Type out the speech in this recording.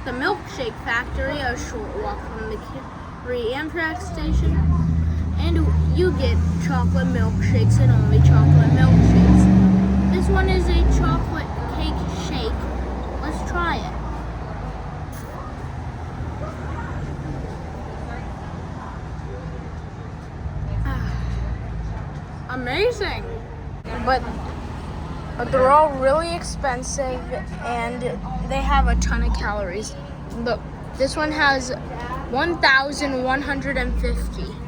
at the Milkshake factory, a short walk from the Cary Amtrak station. And you get chocolate milkshakes and only chocolate milkshakes. This one is a chocolate cake shake. Let's try it. Amazing. But they're all really expensive and they have a ton of calories. Look, this one has 1,150.